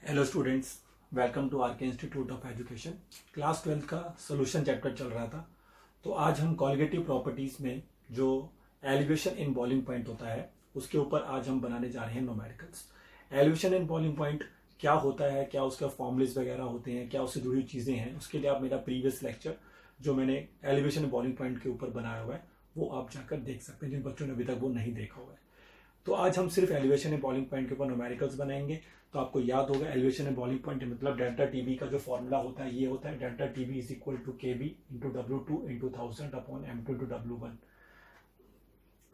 Hello students, welcome to R K institute of education. Class 12 का solution chapter चल रहा था। तो आज हम कॉलिगेटिव प्रॉपर्टीज में जो एलिवेशन इन बॉइलिंग पॉइंट होता है उसके ऊपर आज हम बनाने जा रहे हैं numericals. Elevation in boiling point क्या होता है, क्या उसके फॉर्मुलेस वगैरह होते हैं, क्या उससे जुड़ी हुई चीज़ें हैं, उसके लिए आप मेरा प्रीवियस लेक्चर जो मैंने एलिवेशन इन बॉइलिंग पॉइंट के ऊपर बनाया हुआ है वो आप जाकर देख सकते हैं, जिन बच्चों ने अभी तक वो नहीं देखा हुआ है। तो आज हम सिर्फ एलिवेशन एंड बॉइलिंग पॉइंट के ऊपर न्यूमेरिकल्स बनाएंगे। तो आपको याद होगा एलिवेशन एंड बॉइलिंग पॉइंट मतलब डेल्टा टीबी का जो फॉर्मूला होता है ये होता है delta TB is equal to K B into W2 into 1000 upon M2 into W1।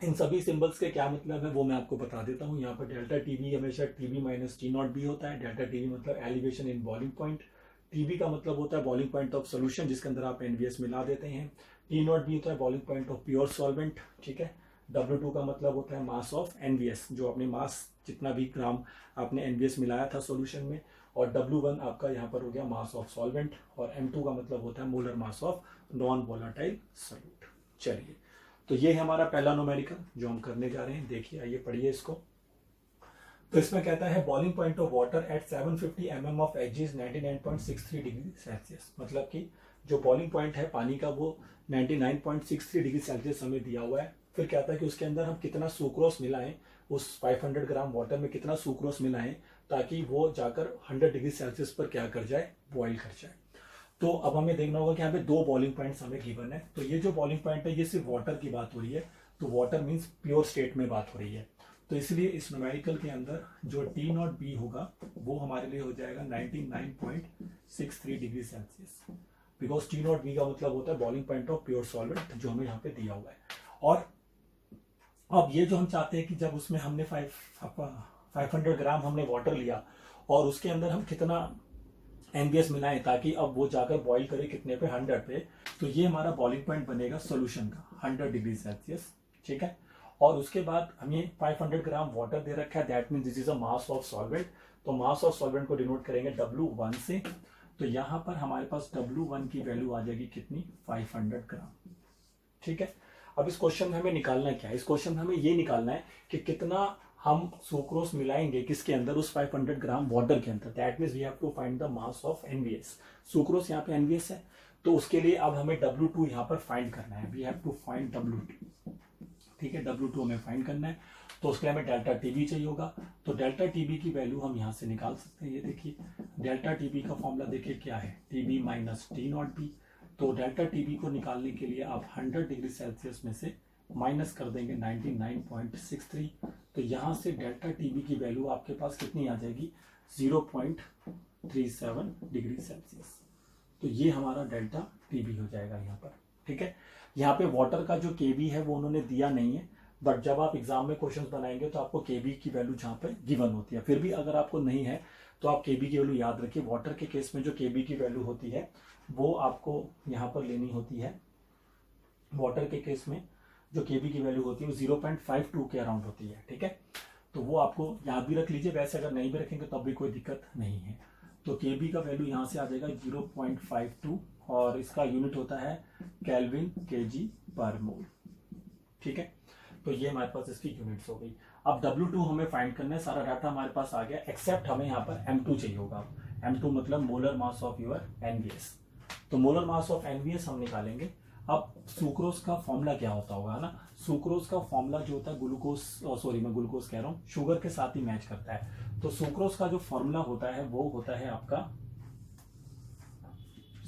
इन सभी सिंबल्स के क्या मतलब है वो मैं आपको बता देता हूँ। यहाँ पर डेल्टा टीबी हमेशा TB minus T not be होता है। डेल्टा टीबी मतलब elevation in boiling point. TB का मतलब होता है बॉइलिंग पॉइंट ऑफ सोल्यूशन जिसके अंदर आप एनवीएस मिला देते हैं। टी नॉट बी होता है boiling point of pure solvent. ठीक है। W2 का मतलब होता है मास ऑफ एनवीएस, जो अपने मास जितना भी ग्राम आपने एनवीएस मिलाया था सॉल्यूशन में। और W1 आपका यहाँ पर हो गया मास ऑफ सॉल्वेंट। और M2 का मतलब होता है molar mass of non volatile solute. चलिए, तो ये है हमारा पहला न्यूमेरिकल जो हम करने जा रहे हैं। देखिए, आइए पढ़िए इसको। तो इसमें कहता है boiling point of water at 750 mm of H is 99.63 degree Celsius. मतलब कि जो बॉइलिंग पॉइंट है पानी का वो 99.63 डिग्री सेल्सियस हमें दिया हुआ है। फिर कहता है कि उसके अंदर हम कितना सुक्रोस मिलाएं, उस 500 ग्राम वाटर में कितना सुक्रोस मिलाएं ताकि वो जाकर 100 डिग्री सेल्सियस पर क्या कर जाए, बॉइल कर जाए। तो अब हमें देखना होगा कि यहाँ पे दो बॉइलिंग पॉइंट्स हमें गिवन है। तो ये जो बॉइलिंग पॉइंट है ये सिर्फ वाटर की बात हो रही है। तो वाटर मीन्स प्योर स्टेट में बात हो रही है। तो इसलिए इस न्यूमेरिकल के अंदर जो टी नॉट बी होगा वो हमारे लिए हो जाएगा 99.63 degree Celsius. Because T not be का मतलब होता है boiling point of pure solvent जो हमें यहाँ पे दिया हुआ है। और अब ये जो हम चाहते हैं कि जब उसमें हमने 500 ग्राम हमने वाटर लिया और उसके अंदर हम कितना एनवीएस मिलाएं ताकि अब वो जाकर बॉईल करे कितने पे, 100 पे। तो ये हमारा बॉइलिंग पॉइंट बनेगा सॉल्यूशन का 100 डिग्री सेल्सियस। ठीक है। और उसके बाद हमें 500 ग्राम वाटर दे रखा है, that mean this is a mass of solvent. तो मास ऑफ सॉल्वेंट को डिनोट करेंगे W1 से। तो यहाँ पर हमारे पास W1 की वैल्यू आ जाएगी कितनी, 500 ग्राम। ठीक है। अब इस क्वेश्चन में हमें निकालना क्या है, इस क्वेश्चन में हमें ये निकालना है कि कितना हम सुक्रोस मिलाएंगे किसके अंदर, उस 500 ग्राम वाटर के अंदर। That means we have to find the mass of NVS. Sucrose यहाँ पे एनवीएस है। तो उसके लिए अब हमें W2 यहाँ पर फाइंड करना है। We have to find W2। ठीक है, W2 हमें फाइंड करना है। तो उसके लिए हमें डेल्टा टीबी चाहिए होगा। तो डेल्टा टीबी की वैल्यू हम यहाँ से निकाल सकते हैं। ये देखिए, डेल्टा टीबी का फॉर्मूला देखिए क्या है, TB minus T not be. तो डेल्टा टीबी को निकालने के लिए आप 100 डिग्री सेल्सियस में से माइनस कर देंगे 99.63। तो यहाँ से डेल्टा टीबी की वैल्यू आपके पास कितनी आ जाएगी, 0.37 डिग्री सेल्सियस। तो ये हमारा डेल्टा टीबी हो जाएगा यहाँ पर। ठीक है। यहाँ पे वाटर का जो केबी है वो उन्होंने दिया नहीं है, बट जब आप एग्जाम में क्वेश्चंस बनाएंगे तो आपको केबी की वैल्यू जहाँ पे गिवन होती है। फिर भी अगर आपको नहीं है तो आप केबी की वैल्यू याद रखिए। वाटर के केस में जो केबी की वैल्यू होती है वो आपको यहाँ पर लेनी होती है। वाटर के केस में जो केबी की वैल्यू होती है वो 0.52 के अराउंड होती है। ठीक है। तो वो आपको याद भी रख लीजिए, वैसे अगर नहीं भी रखेंगे तब भी कोई दिक्कत नहीं है। तो केबी का वैल्यू यहाँ से आ जाएगा 0.52 और इसका यूनिट होता है केल्विन केजी पर मोल। ठीक है। तो ये हमारे पास इसकी यूनिट्स हो गई। अब W2 हमें फाइंड करना है, सारा डाटा हमारे पास आ गया, एक्सेप्ट हमें यहाँ पर M2 चाहिए होगा। M2 मतलब molar mass of your NVS. तो मोलर मास ऑफ एनवीएस हम निकालेंगे। अब सुक्रोज का फॉर्मूला क्या होता होगा ना, सुक्रोज का फॉर्मूला जो होता है ग्लूकोज, सॉरी मैं ग्लूकोज कह रहा हूँ, शुगर के साथ ही मैच करता है। तो सुक्रोज का जो फॉर्मूला होता है वो होता है आपका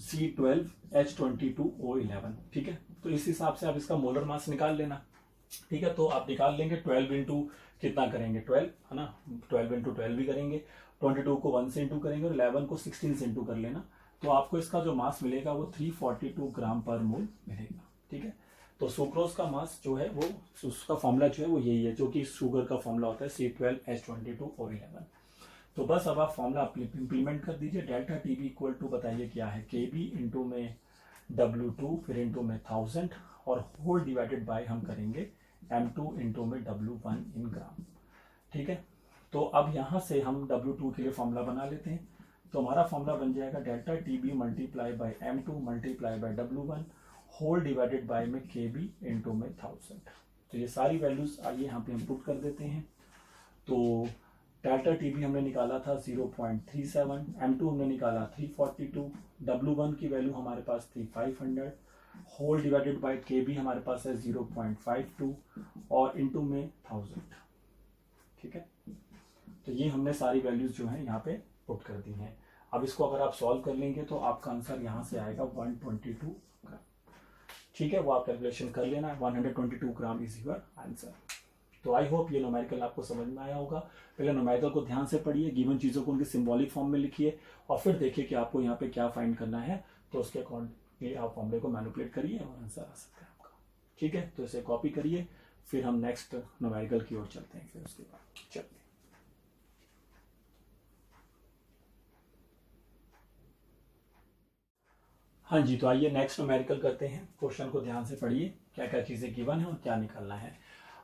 C12H22O11। ठीक है। तो इस हिसाब से आप इसका मोलर मास निकाल लेना। ठीक है। तो आप निकाल लेंगे 12 इंटू कितना करेंगे, 12 है ना, 12 इंटू 12 भी करेंगे, 22 को 1 से इंटू करेंगे और 11 को 16 से इंटू कर लेना। तो आपको इसका जो मास मिलेगा वो 342 ग्राम पर मोल मिलेगा। ठीक है। तो सुक्रोज का मास जो है वो, उसका फॉर्मूला जो है वो यही है जो कि शुगर का फॉर्मूला होता है C12H22O11। तो बस अब आप फॉर्मूला इंप्लीमेंट कर दीजिए। डेल्टा टीबी इक्वल टू बताइए क्या है, केबी इंटू में W2 फिर इंटू में 1000 और होल डिवाइडेड बाय हम करेंगे M2 इंटू में W1 इन ग्राम। ठीक है। तो अब यहाँ से हम W2 के लिए फॉर्मूला बना लेते हैं। तो हमारा फॉर्मूला बन जाएगा delta TB multiply by M2 multiply by W1 whole divided by में केबी इंटू में 1000। तो ये सारी वैल्यूज आइए यहाँ पे हम पुट कर देते हैं। तो डेल्टा टीबी हमने निकाला था 0.37, M2 हमने निकाला 342, W1 की वैल्यू हमारे पास थी 500, होल डिवाइडेड बाय KB हमारे पास है 0.52 और इनटू में 1000। ठीक है, तो ये हमने सारी वैल्यूज जो है यहाँ पे पुट कर दी हैं। अब इसको अगर आप सॉल्व कर लेंगे तो आपका आंसर यहाँ से आएगा 122 ग्राम। ठीक है, वो आप कैलकुलेशन कर लेना, 122 ग्राम इज योर आंसर। तो आई होप ये न्यूमेरिकल आपको समझ में आया होगा। पहले न्यूमेरिकल को ध्यान से पढ़िए, गिवन चीज़ों को उनके सिंबॉलिक फॉर्म में लिखिए और फिर देखिए कि आपको यहाँ पे क्या फाइंड करना है, तो उसके अकॉर्डिंगली आप फॉर्मूले को मैनिपुलेट करिए और आंसर आ सकता है आपका। ठीक है, तो इसे कॉपी करिए, फिर हम नेक्स्ट न्यूमेरिकल की ओर चलते हैं। फिर उसके बाद चलिए, हाँ जी, तो आइए नेक्स्ट न्यूमेरिकल करते हैं। क्वेश्चन को ध्यान से पढ़िए, क्या क्या चीज़ें गिवन है और क्या निकालना है।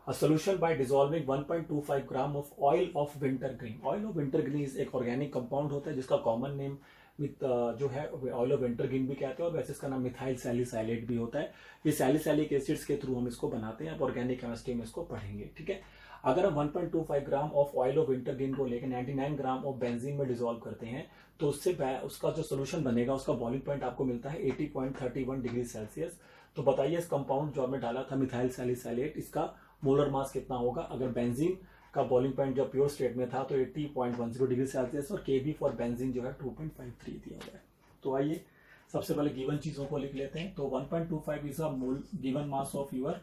A solution by dissolving 1.25 gram of oil of winter green. Oil of winter green एक ऑर्गेनिक कंपाउंड होता है जिसका कॉमन नेम विथ जो है ऑयल ऑफ विंटर ग्रीन भी कहते हैं और वैसे इसका नाम मिथाइल सैलिसाइलेट भी होता है। ये सैलिसाइलिक एसिड्स के थ्रू हम इसको बनाते हैं, आप ऑर्गेनिक केमिस्ट्री में इसको पढ़ेंगे। ठीक है, अगर हम 1.25 gram of oil of winter green को लेकर 99 ग्राम ऑफ बेंजीन में डिसॉल्व करते हैं तो उससे उसका जो सोल्यूशन बनेगा उसका बॉइलिंग पॉइंट आपको मिलता है 80.31 डिग्री सेल्सियस। तो बताइए इस कंपाउंड जो हमने डाला था मिथाइल सैलिसाइलेट, इसका मोलर मास कितना होगा। अगर बेंजीन का बॉइलिंग पॉइंट जब प्योर स्टेट में था तो 80.10 डिग्री सेल्सियस और केबी फॉर बेंजीन जो है 2.53 दिया हुआ है। तो आइए सबसे पहले गिवन चीज़ों को लिख लेते हैं। तो 1.25 is a mole given mass of your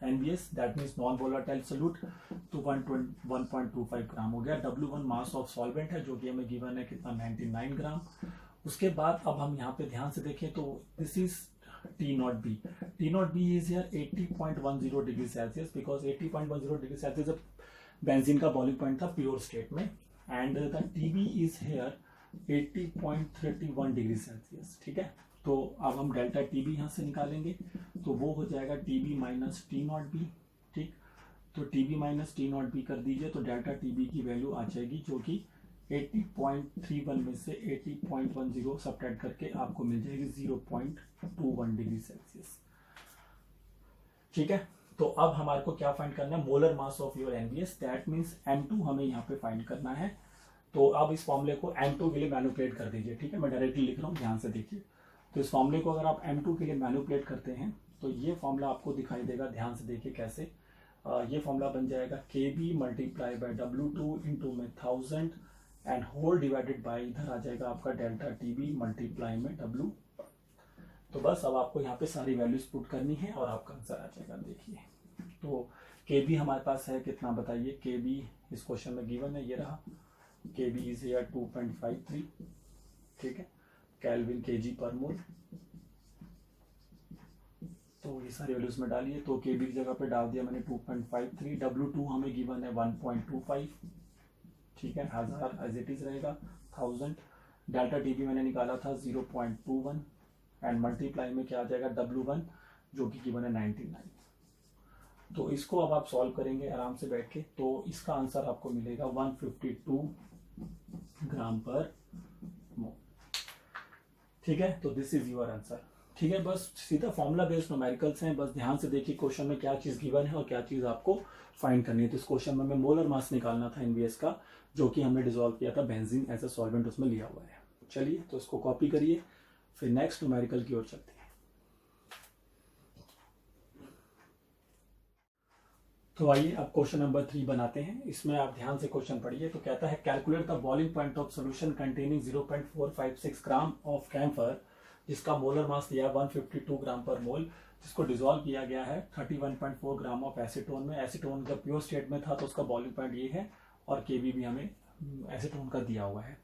NBS, that means non volatile solute, तो 1.25 ग्राम हो गया। W1 मास ऑफ सॉल्वेंट है जो कि हमें गिवन है कितना 99 ग्राम। उसके बाद अब हम यहाँ पे ध्यान से देखें तो this is T0B. T0B is here 80.10 degree Celsius because 80.10 degree Celsius benzene का बॉइलिंग पॉइंट था प्योर स्टेट में, and the TB is here 80.31 degree Celsius. ठीक है, तो अब हम डेल्टा TB यहाँ से निकालेंगे तो वो हो जाएगा TB माइनस T0B। ठीक, तो TB माइनस T0B कर दीजिए तो डेल्टा TB की वैल्यू आ जाएगी जो कि 80.31 में से 80.10 सब्ट्रैक्ट करके आपको मिल जाएगी 0.21 डिग्री सेल्सियस। ठीक है, तो अब हमारे को क्या फाइंड करना है, molar mass of your NBS, that means M2 हमें यहाँ पे फाइंड करना है। तो अब इस फॉर्मूले को M2 के लिए मैनिपुलेट कर दीजिए। ठीक है, मैं डायरेक्टली लिख रहा हूँ, ध्यान से देखिए। तो इस फॉर्मूले को अगर आप M2 के लिए मैनिपुलेट करते हैं तो ये फॉर्मूला आपको दिखाई देगा, ध्यान से देखिए कैसे। ये फॉर्मूला बन जाएगा KB multiply by W2 into में 1000 एंड होल डिवाइडेड बाय इधर आ जाएगा आपका डेल्टा TB मल्टीप्लाई में W। तो बस अब आपको यहाँ पे सारी वैल्यूज पुट करनी है और आपका आंसर आ जाएगा। देखिए, तो KB हमारे पास है कितना बताइए, KB इस क्वेश्चन में गिवन है, ये रहा KB इज हियर 2.53। ठीक है, केल्विन kg पर मोल। तो ये सारी वैल्यूज में डालिए, तो KB की जगह पे डाल दिया मैंने 2.53, W2 हमें गिवन है 1.25। ठीक है, 1000 एज इट इज रहेगा, 1000 डेल्टा TB मैंने निकाला था 0.21 एंड मल्टीप्लाई में क्या आ जाएगा W1 जो कि गिवन है 99। तो इसको अब आप सॉल्व करेंगे आराम से बैठ के, तो इसका आंसर आपको मिलेगा 152 ग्राम पर मोल। ठीक है, तो दिस इज योर आंसर। ठीक है, बस सीधा फॉर्मूला बेस्ड न्यूमेरिकल्स हैं, बस ध्यान से देखिए क्वेश्चन में क्या चीज़ गिवन है और क्या चीज़ आपको फाइंड करनी है। तो इस क्वेश्चन में हमें मोलर मास निकालना था NBS का जो कि हमने डिसॉल्व किया था बेंजीन एज अ सॉल्वेंट उसमें लिया हुआ है। चलिए, तो इसको कॉपी करिए, फिर नेक्स्ट न्यूमेरिकल की ओर चलते हैं। तो आइए अब क्वेश्चन नंबर 3 बनाते हैं। इसमें आप ध्यान से क्वेश्चन पढ़िए। तो कहता है calculate the boiling point of solution containing 0.456 gram of camphor जिसका मोलर मास दिया है 152 ग्राम पर मोल, जिसको डिसॉल्व किया गया है 31.4 ग्राम ऑफ एसीटोन में। एसीटोन जब प्योर स्टेट में था तो उसका बॉइलिंग पॉइंट ये है और KB भी हमें एसीटोन का दिया हुआ है।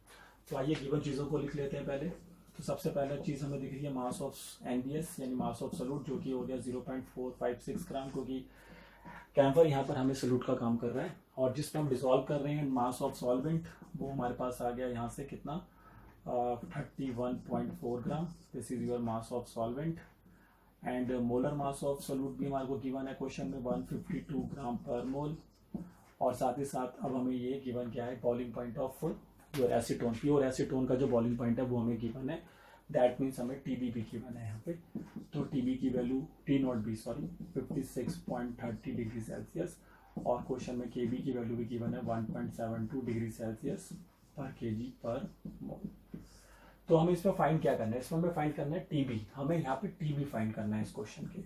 तो आइए गिवन चीज़ों को लिख लेते हैं पहले। तो सबसे पहला चीज़ हमें दिख रही है मास ऑफ NBS यानी मास ऑफ सोल्यूट जो कि हो गया 0.456 ग्राम, क्योंकि कैम्फर यहाँ पर हमें सोल्यूट का काम कर रहा है। और जिस पर हम डिसॉल्व कर रहे हैं मास ऑफ सॉल्वेंट वो हमारे पास आ गया यहाँ से कितना 31.4 gram. This is your mass of solvent and molar mass of solute भी हमारे को गिवन है क्वेश्चन में 152 ग्राम पर मोल। और साथ ही साथ अब हमें ये गिवन क्या है, boiling point of pure acetone. Pure acetone का जो बॉइलिंग पॉइंट है वो हमें गिवन है, दैट मीन्स हमें TB भी गिवन है यहाँ पे। तो TB की वैल्यू T0B 56.30 डिग्री सेल्सियस और क्वेश्चन में केबी की वैल्यू भी गिवन है 1.72 डिग्री सेल्सियस पर केजी पर मोल। तो हमें इसमें फाइंड क्या करना है, इसमें हमें फाइंड करना है टीबी। हमें यहाँ पे टीबी फाइंड करना है इस क्वेश्चन के,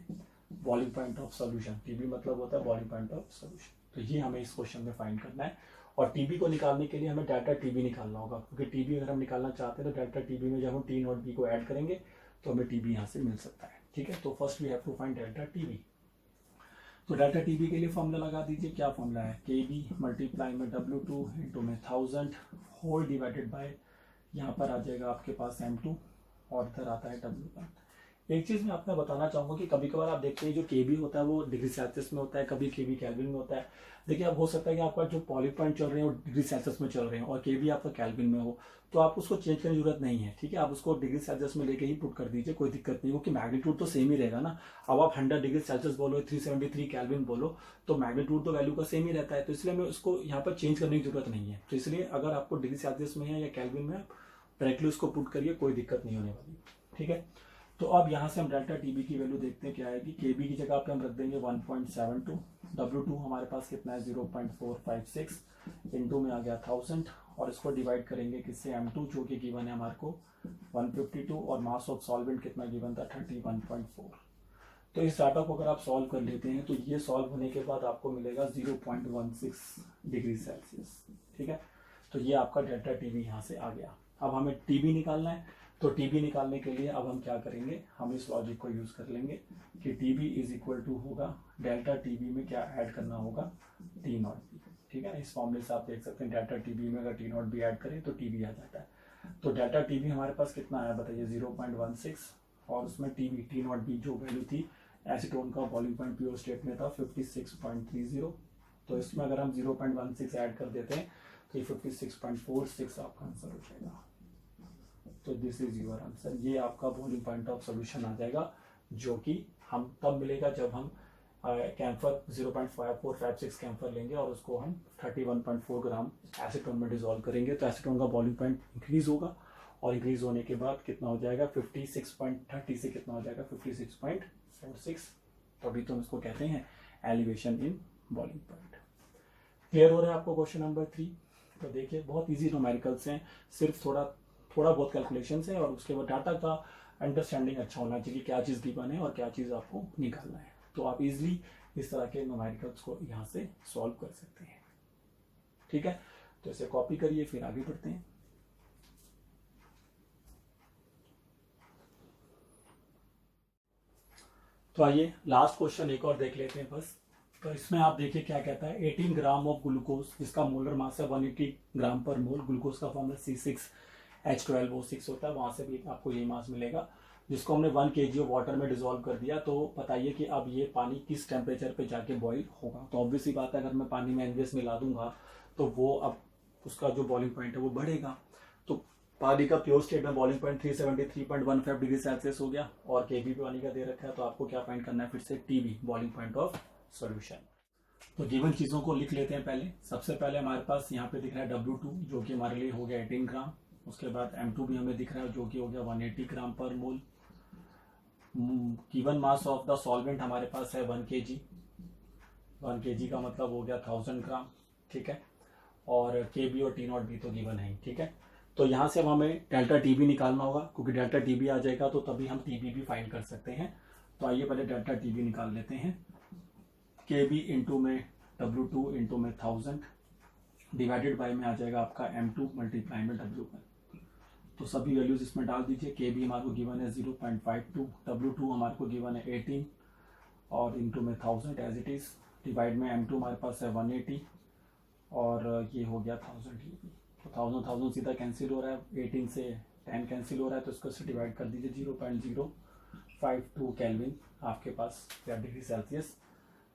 boiling point of solution. TB मतलब होता है बॉइलिंग पॉइंट ऑफ सॉल्यूशन। तो ये हमें इस क्वेश्चन में फाइंड करना है। और टीबी को निकालने के लिए हमें डेल्टा टीबी निकालना होगा, क्योंकि टीबी अगर हम निकालना चाहते हैं तो डेल्टा टीबी में जब हम टी नॉट बी को ऐड करेंगे तो हमें टीबी यहाँ से मिल सकता है। ठीक है, तो first we have to find delta TB. तो डेल्टा टीबी के लिए फॉर्मूला लगा दीजिए। क्या फॉर्मूला है, के बी मल्टीप्लाई में W2 इंटू में 1000 होल डिवाइडेड बाय, यहाँ पर आ जाएगा आपके पास M2 और इधर आता है W1। एक चीज़ मैं आपको बताना चाहूँगा कि कभी कभार आप देखते हैं जो केबी होता है वो डिग्री सेल्सियस में होता है, कभी केबी केल्विन में होता है। देखिए, अब हो सकता है कि आपका जो बॉइलिंग पॉइंट चल रहे हैं वो डिग्री सेल्सियस में चल रहे हैं और केबी आपका केल्विन में हो, तो आप उसको चेंज करने की जरूरत नहीं है। ठीक है, आप उसको डिग्री सेल्सियस में लेके ही पुट कर दीजिए, कोई दिक्कत नहीं, क्योंकि मैग्नीट्यूड तो सेम ही रहेगा ना। अब आप 100 डिग्री सेल्सियस बोलो, 373 केल्विन बोलो, तो मैग्नीट्यूड तो वैल्यू का सेम ही रहता है। तो इसलिए हमें उसको यहाँ पर चेंज करने की जरूरत नहीं है। तो इसलिए अगर आपको डिग्री सेल्सियस में है या केल्विन में, डायरेक्टली उसको पुट करिए, कोई दिक्कत नहीं होने वाली। ठीक है, तो अब यहाँ से हम डेल्टा टीबी की वैल्यू देखते हैं क्या आएगी। केबी की जगह पे हम रख देंगे 1.72, W2 हमारे पास कितना है 0.456, इंटू में आ गया 1000 और इसको डिवाइड करेंगे किससे, M2 जो कि गिवन है हमारे को 152 और मास ऑफ सॉल्वेंट कितना गिवन था 31.4। तो इस डाटा को अगर आप सॉल्व कर लेते हैं तो ये सॉल्व होने के बाद आपको मिलेगा 0.16 डिग्री सेल्सियस। ठीक है, तो ये आपका डेल्टा टीबी यहाँ से आ गया। अब हमें टीबी निकालना है, तो टीबी निकालने के लिए अब हम क्या करेंगे, हम इस लॉजिक को यूज कर लेंगे कि टीबी इज इक्वल टू होगा डेल्टा टीबी में क्या ऐड करना होगा, टी नॉट बी। ठीक है, इस फॉर्मूले से आप देख सकते हैं डेल्टा टीबी में अगर टी नॉट बी ऐड करें तो टीबी आ जाता है। तो डेल्टा टीबी हमारे पास कितना आया बताइए, 0.16 और उसमें टीबी टी नॉट बी जो वैल्यू थी एसीटोन का बॉइलिंग पॉइंट प्योर स्टेट में था 56.30। तो इसमें अगर हम 0.16 ऐड कर देते हैं तो ये 56.46 आपका आंसर हो जाएगा। तो दिस इज योर आंसर। ये आपका बॉइलिंग पॉइंट ऑफ सॉल्यूशन आ जाएगा, जो कि हम तब मिलेगा जब हम कैम्फर 0.5456 कैम्फर लेंगे और उसको हम 31.4 ग्राम एसीटोन में डिसॉल्व करेंगे। तो एसीटोन का बॉइलिंग पॉइंट इंक्रीज होगा और इंक्रीज होने के बाद कितना हो जाएगा 56.30 से कितना हो जाएगा 56.46। तो अभी तो हम इसको कहते हैं elevation in boiling point. Clear हो रहा है आपको क्वेश्चन नंबर 3? तो देखिए, बहुत ईजी न्यूमेरिकल्स हैं, सिर्फ थोड़ा बहुत कैलकुलेशन है और उसके बाद डाटा का अंडरस्टैंडिंग अच्छा होना चाहिए, क्या चीज़ गिवन है और क्या चीज़ आपको निकालना है। तो आप इजीली इस तरह के न्यूमेरिकल्स को यहाँ से सॉल्व कर सकते हैं। ठीक है, तो इसे कॉपी करिए, फिर आगे बढ़ते हैं। तो आइए लास्ट क्वेश्चन एक और देख लेते हैं बस। तो इसमें आप देखिए क्या कहता है, 18 ग्राम ऑफ ग्लूकोज, जिसका मोलर मास है 180 ग्राम पर मोल। ग्लूकोज का फॉर्मूला C6H12O6 होता है, वहां से भी आपको यही मास मिलेगा, जिसको हमने 1 kg ऑफ वाटर में डिसॉल्व कर दिया। तो बताइए कि अब ये पानी किस टेम्परेचर पे जाके बॉईल होगा। तो ऑब्वियस ही बात है, अगर मैं पानी में NaOH मिला दूंगा तो वो अब उसका जो बॉइलिंग पॉइंट है वो बढ़ेगा। तो पानी का प्योर स्टेट में बॉइलिंग पॉइंट 373.15 डिग्री सेल्सियस हो गया और केबी पानी का दे रखा है। तो आपको क्या फाइंड करना है, फिर से TB, boiling point of solution. तो गिवन चीजों को लिख लेते हैं पहले। सबसे पहले हमारे पास यहाँ पे दिख रहा है W2 जो कि हमारे लिए हो गया 18 ग्राम। उसके बाद M2 भी हमें दिख रहा है जो कि हो गया 180 gram per mole. Given mass of the solvent हमारे पास है 1 kg। 1 kg का मतलब हो गया 1000 ग्राम। ठीक है, और केबी और टी नॉट भी तो गिवन है। ठीक है, तो यहाँ से अब हमें डेल्टा टीबी निकालना होगा, क्योंकि डेल्टा टीबी आ जाएगा तो तभी हम टीबी भी फाइंड कर सकते हैं। तो आइए पहले डेल्टा टीबी निकाल लेते हैं। केबी इंटू में W2 इंटू में 1000 डिवाइडेड बाय में आ जाएगा आपका M2 मल्टीप्लाई में W1। तो सभी वैल्यूज इसमें डाल दीजिए। केबी हमारे को गिवन है 0.52, W2 हमारे को गिवन है 18 और इंटू में 1000 एज इट इज, डिवाइड में M2 हमारे पास है 180 और ये हो गया 1000 ये भी। तो 1000 सीधा कैंसिल हो रहा है, 18 से 10 कैंसिल हो रहा है, तो इसको डिवाइड कर दीजिए। 0.052 केल्विन आपके पास या डिग्री सेल्सियस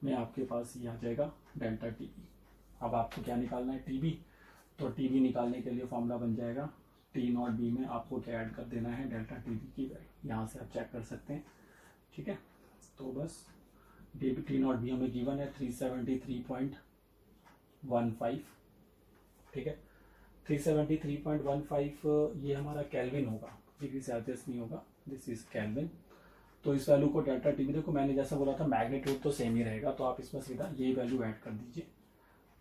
में आपके पास ये आ जाएगा डेल्टा टीबी। अब आपको क्या निकालना है, टीबी। तो टीबी निकालने के लिए फॉर्मूला बन जाएगा टी नॉट बी में आपको क्या ऐड कर देना है, डेल्टा टीबी की वैल्यू। यहाँ से आप चेक कर सकते हैं। ठीक है, तो बस टी नॉट बी हमें गिवन है 373.15। ठीक है, 373.15 ये हमारा केल्विन होगा, डिग्री सेल्सियस नहीं होगा, दिस इज केल्विन। तो इस वैल्यू को डेल्टा टी बी, देखो मैंने जैसा बोला था मैग्नीट्यूड तो सेम ही रहेगा, तो आप इसमें सीधा ये वैल्यू ऐड कर दीजिए।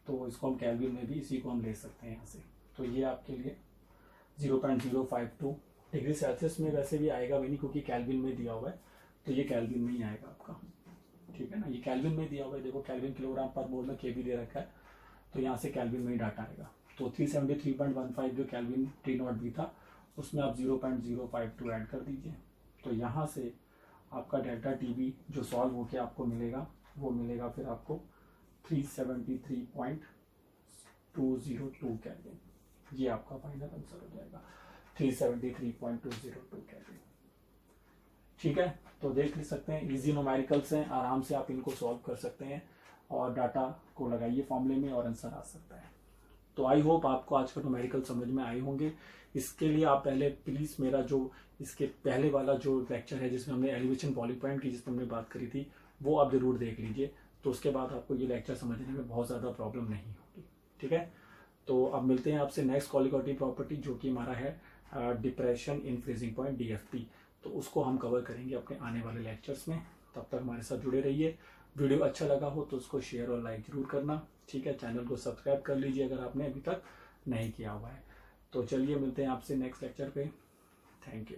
तो इसको हम केल्विन में भी इसी को हम ले सकते हैं यहाँ से। तो ये आपके लिए 0.052 डिग्री सेल्सियस में वैसे भी आएगा भी नहीं, क्योंकि केल्विन में दिया हुआ है, तो ये केल्विन में ही आएगा आपका, ठीक है ना। ये केल्विन में दिया हुआ है, देखो केल्विन किलोग्राम पर मोल में केबी दे रखा है, तो यहाँ से केल्विन में ही डाटा आएगा। तो 373.15 जो केल्विन टी नॉट बी था, उसमें आप 0.052 ऐड कर दीजिए। तो यहाँ से आपका डेल्टा टी बी जो सॉल्व होके आपको मिलेगा, वो मिलेगा फिर आपको 373.202 केल्विन। ये आपका फाइनल आंसर हो जाएगा 373.202 केल्विन, ठीक है। तो देख सकते हैं इजी न्यूमेरिकल्स हैं, आराम से आप इनको सॉल्व कर सकते हैं और डाटा को लगाइए फॉर्मूले में और आंसर आ सकता है। तो आई होप आपको आज का न्यूमेरिकल समझ में आए होंगे। इसके लिए आप पहले प्लीज़ मेरा जो इसके पहले वाला जो लेक्चर है जिसमें हमने एलिवेशन बॉइलिंग पॉइंट की जिसमें हमने बात करी थी, वो आप जरूर देख लीजिए। तो उसके बाद आपको ये लेक्चर समझने में बहुत ज़्यादा प्रॉब्लम नहीं होगी, ठीक है। तो अब मिलते हैं आपसे नेक्स्ट कोलिगेटिव प्रॉपर्टी, जो कि हमारा है depression in freezing point DFP। तो उसको हम कवर करेंगे अपने आने वाले लेक्चर्स में। तब तक हमारे साथ जुड़े रहिए। वीडियो अच्छा लगा हो तो उसको शेयर और लाइक जरूर करना, ठीक है। चैनल को सब्सक्राइब कर लीजिए अगर आपने अभी तक नहीं किया हुआ है। तो चलिए मिलते हैं आपसे नेक्स्ट लेक्चर पे। Thank you.